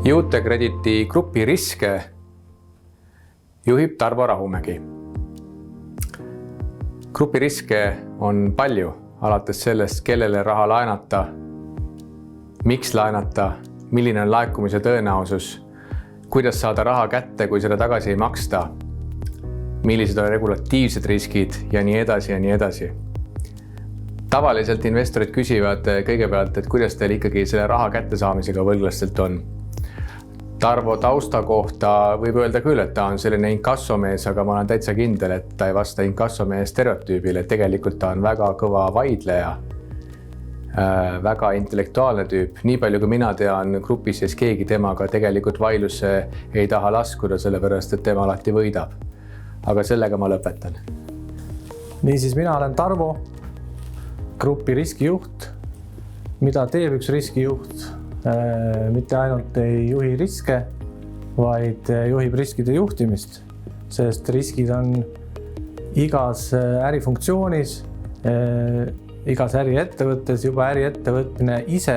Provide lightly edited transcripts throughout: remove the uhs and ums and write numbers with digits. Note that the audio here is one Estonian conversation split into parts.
Jutekrediti grupi riske juhib Tarvo Rahumägi. Grupi riske on palju, alates sellest, kellele raha laenata, miks laenata, milline on laekumise tõenäosus, kuidas saada raha kätte, kui seda tagasi ei maksta, millised on regulatiivsed riskid ja nii edasi ja nii edasi. Tavaliselt investorid küsivad kõigepealt, et kuidas teil ikkagi selle raha kättesaamisega võlglastelt on. Tarvo tausta kohta võib öelda küll, et ta on selline inkassomees, aga ma olen täitsa kindel, et ta ei vasta inkassomees stereotüübile. Tegelikult ta on väga kõva vaidleja, väga intellektuaalne tüüp. Nii palju, kui mina tean, grupis sees keegi temaga tegelikult vaidlusse ei taha laskuda, sellepärast, et tema alati võidab. Aga sellega ma lõpetan. Niisiis, mina olen Tarvo, grupi riskijuht. Mida teeb üks riskijuht? Mitte ainult ei juhi riske, vaid juhib riskide juhtimist, sest riskid on igas ärifunktsioonis, igas äriettevõttes, juba äriettevõtmine ise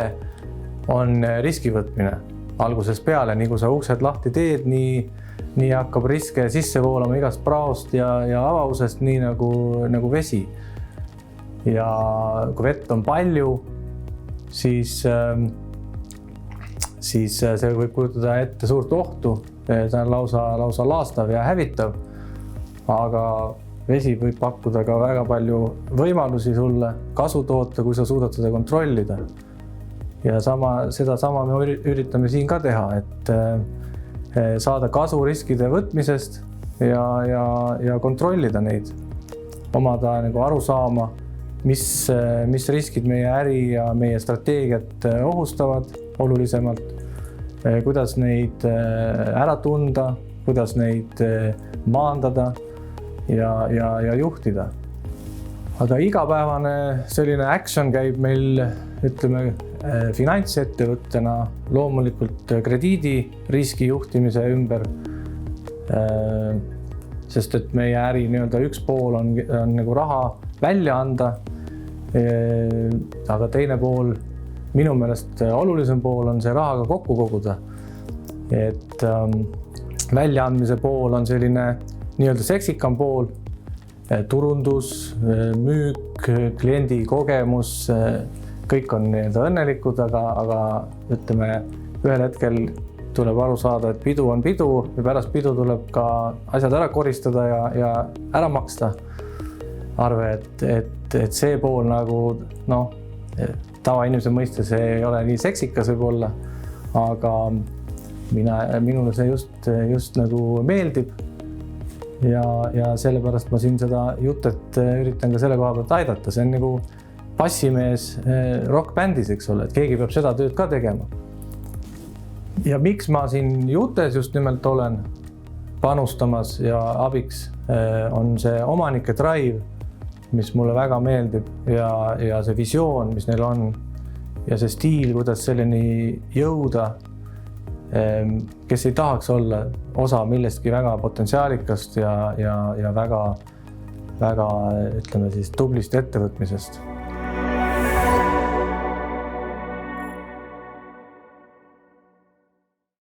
on riskivõtmine. Algusest peale, nii kui sa uksed lahti teed, nii hakkab riske sisse voolama igast praost ja avausest, nii nagu vesi. Ja kui vett on palju, siis see võib kujutada ette suurt ohtu, ta on lausa laastav ja hävitav, aga vesi võib pakkuda ka väga palju võimalusi sulle kasu toota, kui sa suudad seda kontrollida. Ja sedasama me üritame siin ka teha, et saada kasu riskide võtmisest ja kontrollida neid, omada aru saama, mis riskid meie äri ja meie strateegiat ohustavad olulisemalt, kuidas neid ära tunda, kuidas neid maandada ja juhtida. Aga igapäevane selline action käib meil, ütleme, finantsettevõttena loomulikult krediidiriski juhtimise ümber, sest et meie äri üks pool on nagu raha välja anda, aga teine pool, minu meelest olulisem pool on see rahaga kokku koguda. Et väljaandmise pool on selline nii-öelda seksikam pool, turundus, müük, kliendi kogemus, kõik on õnnelikud, aga ütleme, ühel hetkel tuleb aru saada, et pidu on pidu ja pärast pidu tuleb ka asjad ära koristada ja ära maksta arve, et see pool nagu, tavainimese mõistes ei ole nii seksikas võib-olla, aga minule see just nagu meeldib ja sellepärast ma siin seda jutet üritan ka selle koha pealt aidata. See on nagu bassimees rockbändis, eks ole, et keegi peab seda tööd ka tegema. Ja miks ma siin jutes just nimelt olen panustamas ja abiks, on see omanike drive, mis mulle väga meeldib ja see visioon, mis neil on ja see stiil, kuidas selleni jõuda, kes ei tahaks olla osa millestki väga potentsiaalikast ja väga, ütleme siis, tublist ettevõtmisest.